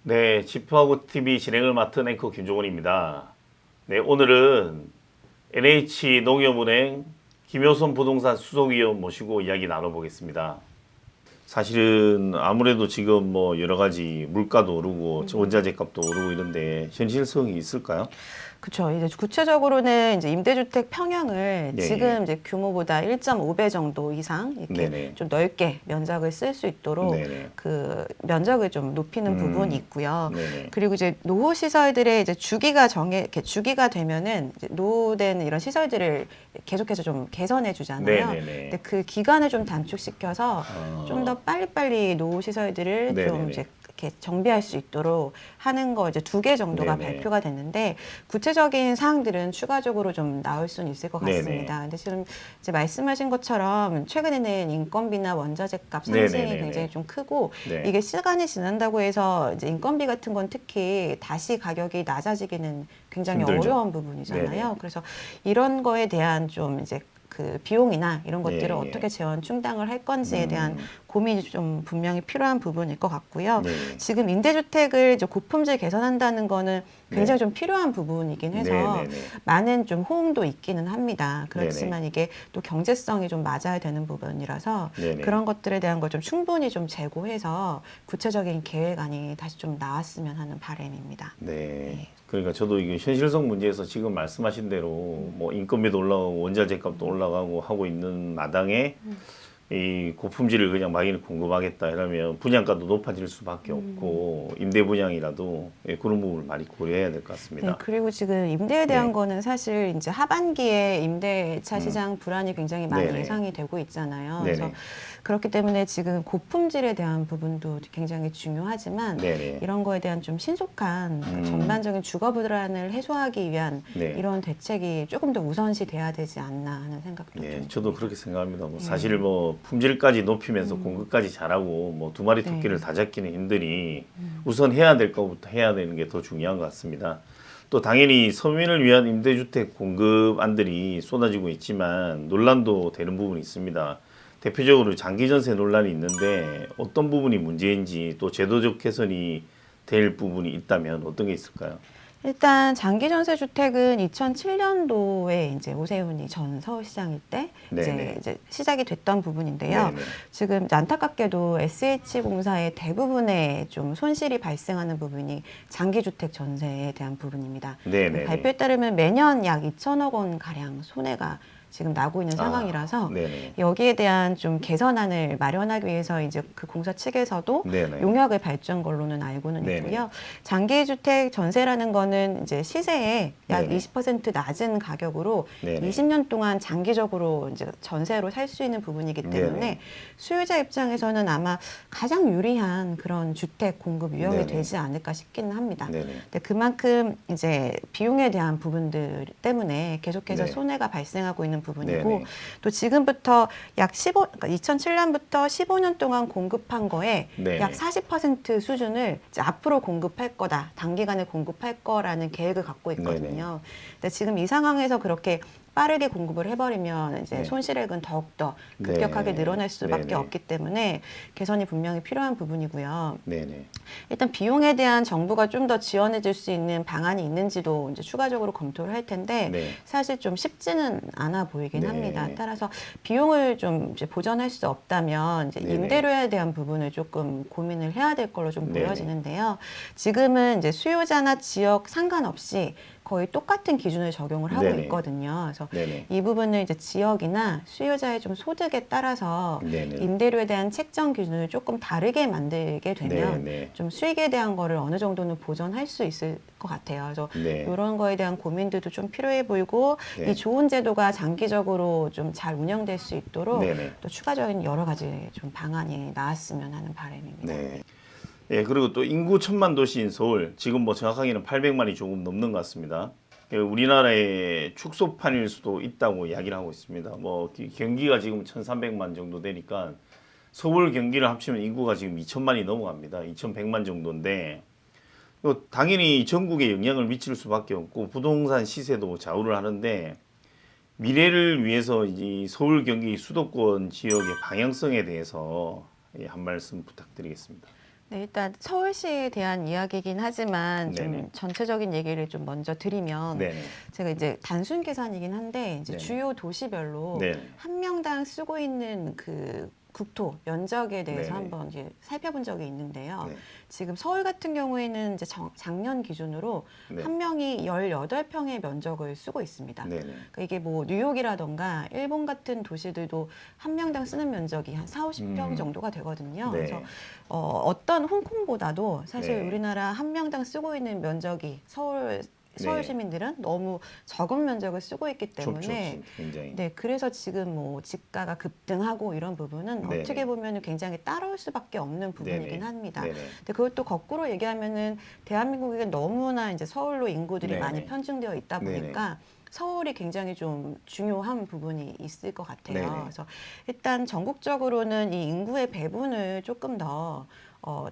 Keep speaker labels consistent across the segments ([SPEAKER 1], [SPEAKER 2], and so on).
[SPEAKER 1] 네, 지프하고 TV 진행을 맡은 앵커 김종원입니다. 네, 오늘은 NH농협은행 김효선 부동산 수석위원 모시고 이야기 나눠보겠습니다. 사실은 아무래도 지금 뭐 여러 가지 물가도 오르고 원자재 값도 오르고 이런데 현실성이 있을까요?
[SPEAKER 2] 그렇죠. 이제 구체적으로는 이제 임대주택 평형을
[SPEAKER 1] 예,
[SPEAKER 2] 지금 이제 규모보다 1.5배 정도 이상 이렇게
[SPEAKER 1] 네네.
[SPEAKER 2] 좀 넓게 면적을 쓸 수 있도록
[SPEAKER 1] 네네.
[SPEAKER 2] 그 면적을 좀 높이는 부분이 있고요.
[SPEAKER 1] 네네.
[SPEAKER 2] 그리고 이제 노후 시설들의 이제 주기가 이렇게 주기가 되면은 이제 노후된 이런 시설들을 계속해서 좀 개선해 주잖아요.
[SPEAKER 1] 네네네.
[SPEAKER 2] 근데 그 기간을 좀 단축시켜서
[SPEAKER 1] 어,
[SPEAKER 2] 좀 더 빨리빨리 노후 시설들을 좀
[SPEAKER 1] 네네네.
[SPEAKER 2] 이제 이렇게 정비할 수 있도록 하는 거 이제 2개 정도가
[SPEAKER 1] 네네.
[SPEAKER 2] 발표가 됐는데 구체적인 사항들은 추가적으로 좀 나올 수는 있을 것
[SPEAKER 1] 네네.
[SPEAKER 2] 같습니다. 근데 지금 이제 말씀하신 것처럼 최근에는 인건비나 원자재 값 상승이
[SPEAKER 1] 네네네네.
[SPEAKER 2] 굉장히 좀 크고
[SPEAKER 1] 네.
[SPEAKER 2] 이게 시간이 지난다고 해서 이제 인건비 같은 건 특히 다시 가격이 낮아지기는 굉장히
[SPEAKER 1] 힘들죠.
[SPEAKER 2] 어려운 부분이잖아요.
[SPEAKER 1] 네네.
[SPEAKER 2] 그래서 이런 거에 대한 좀 이제 그 비용이나 이런 것들을
[SPEAKER 1] 예, 예.
[SPEAKER 2] 어떻게 재원 충당을 할 건지에 대한 고민이 좀 분명히 필요한 부분일 것 같고요.
[SPEAKER 1] 네.
[SPEAKER 2] 지금 임대주택을 이제 고품질 개선한다는 거는 굉장히
[SPEAKER 1] 네.
[SPEAKER 2] 좀 필요한 부분이긴 해서
[SPEAKER 1] 네네네.
[SPEAKER 2] 많은 좀 호응도 있기는 합니다. 그렇지만
[SPEAKER 1] 네네.
[SPEAKER 2] 이게 또 경제성이 좀 맞아야 되는 부분이라서
[SPEAKER 1] 네네.
[SPEAKER 2] 그런 것들에 대한 걸 좀 충분히 좀 재고해서 구체적인 계획안이 다시 좀 나왔으면 하는 바람입니다.
[SPEAKER 1] 네. 그러니까 저도 이게 현실성 문제에서 지금 말씀하신 대로 뭐 인건비도 올라가고 원자재 값도 올라가고 하고 있는 마당에 이 고품질을 그냥 막연히 공급하겠다 이러면 분양가도 높아질 수밖에 없고 임대 분양이라도 예, 그런 부분을 많이 고려해야 될 것
[SPEAKER 2] 네,
[SPEAKER 1] 같습니다.
[SPEAKER 2] 그리고 지금 임대에 대한
[SPEAKER 1] 네.
[SPEAKER 2] 거는 사실 이제 하반기에 임대차 시장 불안이 굉장히 많이
[SPEAKER 1] 네네.
[SPEAKER 2] 예상이 되고 있잖아요.
[SPEAKER 1] 네네.
[SPEAKER 2] 그래서 그렇기 때문에 지금 고품질에 대한 부분도 굉장히 중요하지만
[SPEAKER 1] 네네.
[SPEAKER 2] 이런 거에 대한 좀 신속한 그 전반적인 주거 불안을 해소하기 위한
[SPEAKER 1] 네.
[SPEAKER 2] 이런 대책이 조금 더 우선시 돼야 되지 않나 하는 생각도
[SPEAKER 1] 예,
[SPEAKER 2] 좀
[SPEAKER 1] 저도
[SPEAKER 2] 듭니다.
[SPEAKER 1] 그렇게 생각합니다. 뭐 사실 뭐 품질까지 높이면서 공급까지 잘하고 뭐 두 마리 토끼를
[SPEAKER 2] 네.
[SPEAKER 1] 다 잡기는 힘드니 우선 해야 될 것부터 해야 되는 게 더 중요한 것 같습니다. 또 당연히 서민을 위한 임대주택 공급안들이 쏟아지고 있지만 논란도 되는 부분이 있습니다. 대표적으로 장기 전세 논란이 있는데 어떤 부분이 문제인지 또 제도적 개선이 될 부분이 있다면 어떤 게 있을까요?
[SPEAKER 2] 일단 장기 전세 주택은 2007년도에 이제 오세훈이 전 서울시장일 때
[SPEAKER 1] 네네.
[SPEAKER 2] 이제 시작이 됐던 부분인데요.
[SPEAKER 1] 네네.
[SPEAKER 2] 지금 안타깝게도 SH공사의 대부분의 좀 손실이 발생하는 부분이 장기 주택 전세에 대한 부분입니다.
[SPEAKER 1] 네네네.
[SPEAKER 2] 발표에 따르면 매년 약 2천억 원 가량 손해가 지금 나고 있는
[SPEAKER 1] 아,
[SPEAKER 2] 상황이라서
[SPEAKER 1] 네네.
[SPEAKER 2] 여기에 대한 좀 개선안을 마련하기 위해서 이제 그 공사 측에서도
[SPEAKER 1] 네네.
[SPEAKER 2] 용역을 발주한 걸로는 알고는
[SPEAKER 1] 네네.
[SPEAKER 2] 있고요. 장기주택 전세라는 거는 이제 시세의 약
[SPEAKER 1] 네네.
[SPEAKER 2] 20% 낮은 가격으로
[SPEAKER 1] 네네.
[SPEAKER 2] 20년 동안 장기적으로 이제 전세로 살 수 있는 부분이기 때문에
[SPEAKER 1] 네네.
[SPEAKER 2] 수요자 입장에서는 아마 가장 유리한 그런 주택 공급 유형이
[SPEAKER 1] 네네.
[SPEAKER 2] 되지 않을까 싶기는 합니다.
[SPEAKER 1] 네네.
[SPEAKER 2] 근데 그만큼 이제 비용에 대한 부분들 때문에 계속해서
[SPEAKER 1] 네.
[SPEAKER 2] 손해가 발생하고 있는 부분이고
[SPEAKER 1] 네네.
[SPEAKER 2] 또 지금부터 약 15, 그러니까 2007년부터 15년 동안 공급한 거에
[SPEAKER 1] 네네.
[SPEAKER 2] 약 40% 수준을 이제 앞으로 공급할 거다. 단기간에 공급할 거라는 계획을 갖고 있거든요. 근데 지금 이 상황에서 그렇게 빠르게 공급을 해버리면 이제
[SPEAKER 1] 네.
[SPEAKER 2] 손실액은 더욱더 급격하게
[SPEAKER 1] 네.
[SPEAKER 2] 늘어날 수밖에
[SPEAKER 1] 네네.
[SPEAKER 2] 없기 때문에 개선이 분명히 필요한 부분이고요.
[SPEAKER 1] 네네.
[SPEAKER 2] 일단 비용에 대한 정부가 좀 더 지원해 줄 수 있는 방안이 있는지도 이제 추가적으로 검토를 할 텐데
[SPEAKER 1] 네.
[SPEAKER 2] 사실 좀 쉽지는 않아 보이긴
[SPEAKER 1] 네.
[SPEAKER 2] 합니다. 따라서 비용을 좀 이제 보전할 수 없다면 이제
[SPEAKER 1] 네네.
[SPEAKER 2] 임대료에 대한 부분을 조금 고민을 해야 될 걸로 좀
[SPEAKER 1] 네네.
[SPEAKER 2] 보여지는데요. 지금은 이제 수요자나 지역 상관없이 거의 똑같은 기준을 적용을 하고
[SPEAKER 1] 네네.
[SPEAKER 2] 있거든요. 그래서
[SPEAKER 1] 네네.
[SPEAKER 2] 이 부분을 이제 지역이나 수요자의 좀 소득에 따라서
[SPEAKER 1] 네네.
[SPEAKER 2] 임대료에 대한 책정 기준을 조금 다르게 만들게 되면
[SPEAKER 1] 네네.
[SPEAKER 2] 좀 수익에 대한 거를 어느 정도는 보전할 수 있을 것 같아요. 그래서
[SPEAKER 1] 네.
[SPEAKER 2] 이런 거에 대한 고민들도 좀 필요해 보이고
[SPEAKER 1] 네.
[SPEAKER 2] 이 좋은 제도가 장기적으로 좀 잘 운영될 수 있도록
[SPEAKER 1] 네네.
[SPEAKER 2] 또 추가적인 여러 가지 좀 방안이 나왔으면 하는 바람입니다.
[SPEAKER 1] 네. 예, 그리고 또 인구 천만 도시인 서울, 지금 뭐 정확하게는 800만이 조금 넘는 것 같습니다. 예, 우리나라의 축소판일 수도 있다고 이야기를 하고 있습니다. 뭐 경기가 지금 1,300만 정도 되니까 서울 경기를 합치면 인구가 지금 2천만이 넘어갑니다. 2,100만 정도인데 당연히 전국에 영향을 미칠 수밖에 없고 부동산 시세도 좌우를 하는데 미래를 위해서 이 서울 경기 수도권 지역의 방향성에 대해서 한 말씀 부탁드리겠습니다.
[SPEAKER 2] 네, 일단 서울시에 대한 이야기이긴 하지만 좀
[SPEAKER 1] 네네.
[SPEAKER 2] 전체적인 얘기를 좀 먼저 드리면
[SPEAKER 1] 네네.
[SPEAKER 2] 제가 이제 단순 계산이긴 한데 이제
[SPEAKER 1] 네네.
[SPEAKER 2] 주요 도시별로
[SPEAKER 1] 네네.
[SPEAKER 2] 한 명당 쓰고 있는 그 국토 면적에 대해서
[SPEAKER 1] 네네.
[SPEAKER 2] 한번 이제 살펴본 적이 있는데요.
[SPEAKER 1] 네.
[SPEAKER 2] 지금 서울 같은 경우에는 이제 작년 기준으로
[SPEAKER 1] 네.
[SPEAKER 2] 한 명이 18평의 면적을 쓰고 있습니다.
[SPEAKER 1] 네네.
[SPEAKER 2] 그러니까 이게 뭐 뉴욕이라던가 일본 같은 도시들도 한 명당 쓰는 면적이 한 4, 50평 정도가 되거든요.
[SPEAKER 1] 네.
[SPEAKER 2] 그래서 어떤 홍콩보다도 사실
[SPEAKER 1] 네.
[SPEAKER 2] 우리나라 한 명당 쓰고 있는 면적이 서울
[SPEAKER 1] 네.
[SPEAKER 2] 시민들은 너무 적은 면적을 쓰고 있기 때문에
[SPEAKER 1] 좁죠, 굉장히.
[SPEAKER 2] 네, 그래서 지금 뭐 집가가 급등하고 이런 부분은
[SPEAKER 1] 네네.
[SPEAKER 2] 어떻게 보면 굉장히 따라올 수밖에 없는 부분이긴
[SPEAKER 1] 네네.
[SPEAKER 2] 합니다.
[SPEAKER 1] 네네.
[SPEAKER 2] 근데 그것도 거꾸로 얘기하면은 대한민국에 너무나 이제 서울로 인구들이
[SPEAKER 1] 네네.
[SPEAKER 2] 많이 편중되어 있다 보니까 서울이 굉장히 좀 중요한 부분이 있을 것 같아요.
[SPEAKER 1] 네네.
[SPEAKER 2] 그래서 일단 전국적으로는 이 인구의 배분을 조금 더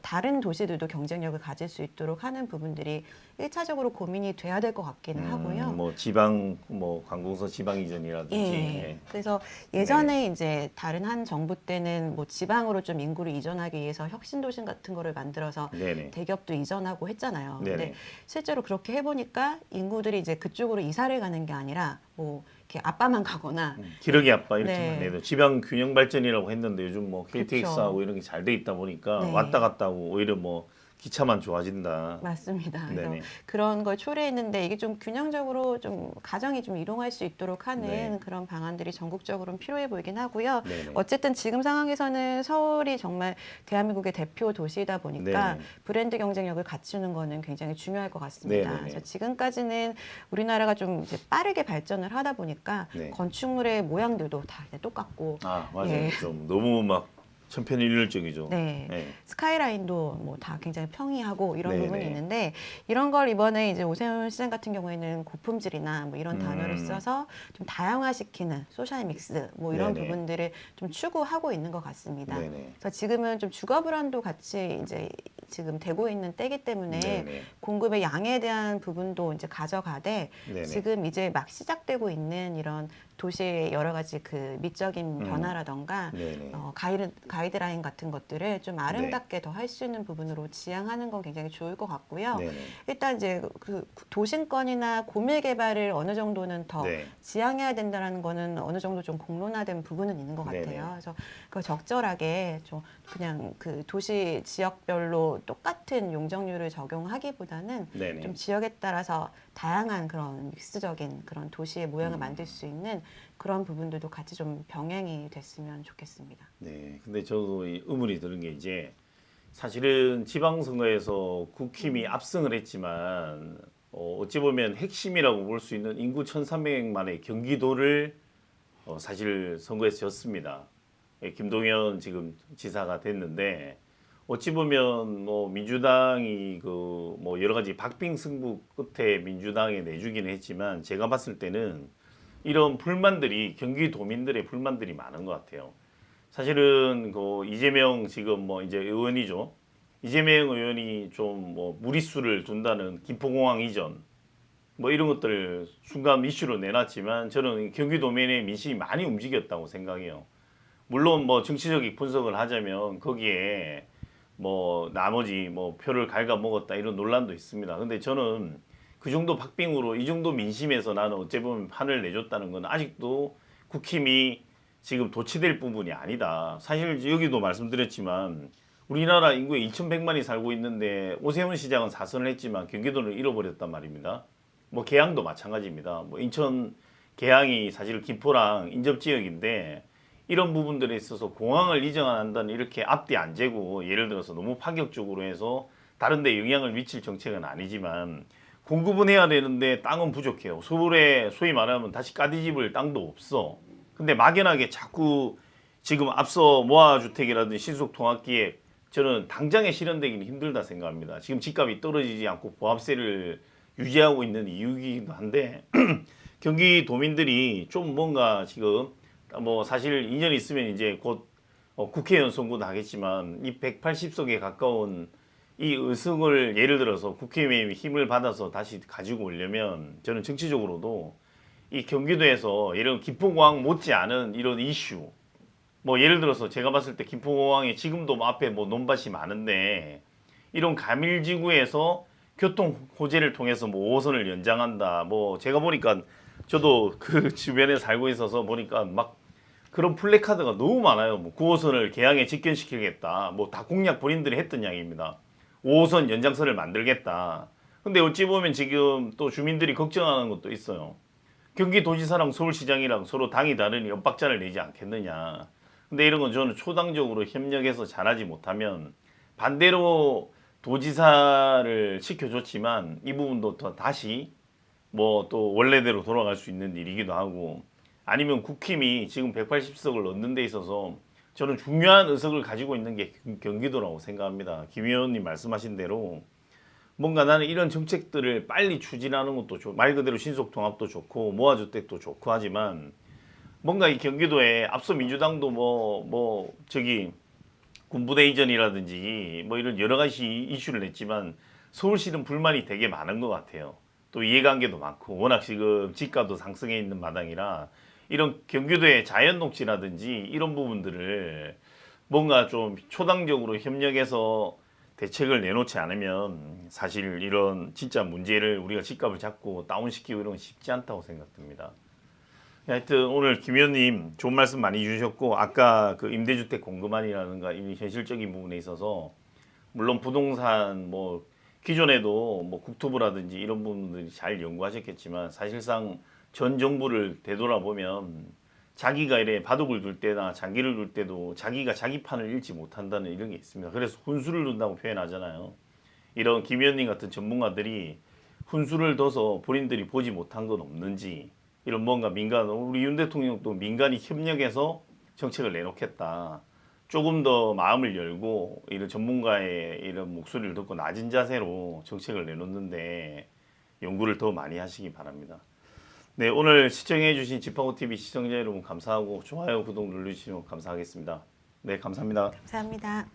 [SPEAKER 2] 다른 도시들도 경쟁력을 가질 수 있도록 하는 부분들이 1차적으로 고민이 돼야 될 것 같기는 하고요.
[SPEAKER 1] 뭐 지방 뭐 관공서 지방 이전이라든지.
[SPEAKER 2] 예. 그래서 예전에 이제 다른 한 정부 때는 뭐 지방으로 좀 인구를 이전하기 위해서 혁신도심 같은 거를 만들어서
[SPEAKER 1] 네네.
[SPEAKER 2] 대기업도 이전하고 했잖아요.
[SPEAKER 1] 네네.
[SPEAKER 2] 근데 실제로 그렇게 해보니까 인구들이 이제 그쪽으로 이사를 가는 게 아니라 뭐 이렇게 아빠만 가거나
[SPEAKER 1] 기러기 아빠 이렇게만
[SPEAKER 2] 네.
[SPEAKER 1] 해도 지방 균형 발전이라고 했는데 요즘 뭐 KTX하고
[SPEAKER 2] 그쵸.
[SPEAKER 1] 이런 게 잘 돼 있다 보니까
[SPEAKER 2] 네.
[SPEAKER 1] 왔다 갔다 하고 오히려 뭐 기차만 좋아진다.
[SPEAKER 2] 맞습니다. 그래서
[SPEAKER 1] 네네.
[SPEAKER 2] 그런 걸 초래했는데 이게 좀 균형적으로 좀 가정이 좀 이동할 수 있도록 하는
[SPEAKER 1] 네.
[SPEAKER 2] 그런 방안들이 전국적으로는 필요해 보이긴 하고요.
[SPEAKER 1] 네네.
[SPEAKER 2] 어쨌든 지금 상황에서는 서울이 정말 대한민국의 대표 도시이다 보니까
[SPEAKER 1] 네네.
[SPEAKER 2] 브랜드 경쟁력을 갖추는 거는 굉장히 중요할 것 같습니다.
[SPEAKER 1] 네네네.
[SPEAKER 2] 그래서 지금까지는 우리나라가 좀 이제 빠르게 발전을 하다 보니까
[SPEAKER 1] 네.
[SPEAKER 2] 건축물의 모양들도 다 이제 똑같고
[SPEAKER 1] 아 맞아요.
[SPEAKER 2] 예.
[SPEAKER 1] 좀 너무 막 천편일률적이죠.
[SPEAKER 2] 네.
[SPEAKER 1] 네.
[SPEAKER 2] 스카이라인도 뭐 다 굉장히 평이하고 이런
[SPEAKER 1] 네네.
[SPEAKER 2] 부분이 있는데 이런 걸 이번에 이제 오세훈 시장 같은 경우에는 고품질이나 뭐 이런 단어를 써서 좀 다양화시키는 소셜 믹스 뭐 이런
[SPEAKER 1] 네네.
[SPEAKER 2] 부분들을 좀 추구하고 있는 것 같습니다.
[SPEAKER 1] 네네.
[SPEAKER 2] 그래서 지금은 좀 주거 불안도 같이 이제 지금 되고 있는 때이기 때문에
[SPEAKER 1] 네네.
[SPEAKER 2] 공급의 양에 대한 부분도 이제 가져가되
[SPEAKER 1] 네네.
[SPEAKER 2] 지금 이제 막 시작되고 있는 이런 도시의 여러 가지 그 미적인 변화라던가
[SPEAKER 1] 네네.
[SPEAKER 2] 가이드라인 같은 것들을 좀 아름답게 더 할 수 있는 부분으로 지향하는 건 굉장히 좋을 것 같고요.
[SPEAKER 1] 네네.
[SPEAKER 2] 일단 이제 그 도심권이나 고밀 개발을 어느 정도는 더
[SPEAKER 1] 네.
[SPEAKER 2] 지향해야 된다는 거는 어느 정도 좀 공론화된 부분은 있는 것 같아요.
[SPEAKER 1] 네네.
[SPEAKER 2] 그래서 그 적절하게 좀 그냥 그 도시 지역별로 똑같은 용적률을 적용하기보다는
[SPEAKER 1] 네네.
[SPEAKER 2] 좀 지역에 따라서 다양한 그런 믹스적인 그런 도시의 모양을 만들 수 있는 그런 부분들도 같이 좀 병행이 됐으면 좋겠습니다.
[SPEAKER 1] 네. 근데 저도 이 의문이 드는 게 이제 사실은 지방선거에서 국힘이 압승을 했지만 어찌 보면 핵심이라고 볼 수 있는 인구 1,300만의 경기도를 사실 선거에서 졌습니다. 예, 김동연 지금 지사가 됐는데 어찌 보면 뭐 민주당이 그 뭐 여러 가지 박빙 승부 끝에 민주당에 내주기는 했지만 제가 봤을 때는 이런 불만들이 경기도민들의 불만들이 많은 것 같아요. 사실은 그 이재명 지금 뭐 이제 의원이죠. 이재명 의원이 좀 뭐 무리수를 둔다는 김포공항 이전 뭐 이런 것들 순간 이슈로 내놨지만 저는 경기도민의 민심이 많이 움직였다고 생각해요. 물론 뭐 정치적인 분석을 하자면 거기에 뭐 나머지 뭐 표를 갉아먹었다 이런 논란도 있습니다. 근데 저는 그 정도 박빙으로 이 정도 민심에서 나는 어찌 보면 판을 내줬다는 건 아직도 국힘이 지금 도취될 부분이 아니다. 사실 여기도 말씀드렸지만 우리나라 인구에 2,100만이 살고 있는데 오세훈 시장은 4선을 했지만 경기도를 잃어버렸단 말입니다. 뭐 계양도 마찬가지입니다. 뭐 인천 계양이 사실 김포랑 인접 지역인데 이런 부분들에 있어서 공항을 이전한다는 이렇게 앞뒤 안 재고 예를 들어서 너무 파격적으로 해서 다른 데 영향을 미칠 정책은 아니지만 공급은 해야 되는데 땅은 부족해요. 서울에 소위 말하면 다시 까디집을 땅도 없어. 근데 막연하게 자꾸 지금 앞서 모아주택이라든지 신속통합기획 저는 당장에 실현되기는 힘들다 생각합니다. 지금 집값이 떨어지지 않고 보합세를 유지하고 있는 이유이기도 한데 경기도민들이 좀 뭔가 지금 뭐 사실 2년 있으면 이제 곧 국회의원 선거도 하겠지만 이 180석에 가까운 이 의석을 예를 들어서 국회의원의 힘을 받아서 다시 가지고 오려면 저는 정치적으로도 이 경기도에서 예를 들어 김포공항 못지않은 이런 이슈 뭐 예를 들어서 제가 봤을 때 김포공항에 지금도 뭐 앞에 뭐 논밭이 많은데 이런 가밀지구에서 교통 호재를 통해서 뭐 5호선을 연장한다. 뭐 제가 보니까 저도 그 주변에 살고 있어서 보니까 막 그런 플래카드가 너무 많아요. 뭐 9호선을 개항에 직결시키겠다. 뭐 다 공약 본인들이 했던 이야기입니다. 5호선 연장선을 만들겠다. 근데 어찌 보면 지금 또 주민들이 걱정하는 것도 있어요. 경기도지사랑 서울시장이랑 서로 당이 다르니 엇박자를 내지 않겠느냐. 근데 이런 건 저는 초당적으로 협력해서 잘하지 못하면 반대로 도지사를 시켜줬지만 이 부분도 더 다시 뭐 또 원래대로 돌아갈 수 있는 일이기도 하고 아니면 국힘이 지금 180석을 얻는 데 있어서 저는 중요한 의석을 가지고 있는 게 경기도라고 생각합니다. 김 의원님 말씀하신 대로 뭔가 나는 이런 정책들을 빨리 추진하는 것도 말 그대로 신속통합도 좋고 모아주택도 좋고 하지만 뭔가 이 경기도에 앞서 민주당도 뭐 저기 군부대 이전이라든지 뭐 이런 여러 가지 이슈를 냈지만 서울시는 불만이 되게 많은 것 같아요. 또 이해관계도 많고 워낙 지금 집값도 상승해 있는 마당이라 이런 경기도의 자연 녹지라든지 이런 부분들을 뭔가 좀 초당적으로 협력해서 대책을 내놓지 않으면 사실 이런 진짜 문제를 우리가 집값을 잡고 다운시키고 이런 건 쉽지 않다고 생각됩니다. 하여튼 오늘 김 의원님 좋은 말씀 많이 주셨고 아까 그 임대주택 공급안이라든가 이 현실적인 부분에 있어서 물론 부동산 뭐 기존에도 뭐 국토부라든지 이런 부분들이 잘 연구하셨겠지만 사실상 전 정부를 되돌아보면 자기가 이래 바둑을 둘 때나 장기를 둘 때도 자기가 자기 판을 읽지 못한다는 이런 게 있습니다. 그래서 훈수를 둔다고 표현하잖아요. 이런 김 의원님 같은 전문가들이 훈수를 둬서 본인들이 보지 못한 건 없는지 이런 뭔가 민간 우리 윤 대통령도 민간이 협력해서 정책을 내놓겠다. 조금 더 마음을 열고 이런 전문가의 이런 목소리를 듣고 낮은 자세로 정책을 내놓는데 연구를 더 많이 하시기 바랍니다. 네, 오늘 시청해주신 지파고TV 시청자 여러분 감사하고 좋아요, 구독 눌러주시면 감사하겠습니다. 네, 감사합니다.
[SPEAKER 2] 감사합니다.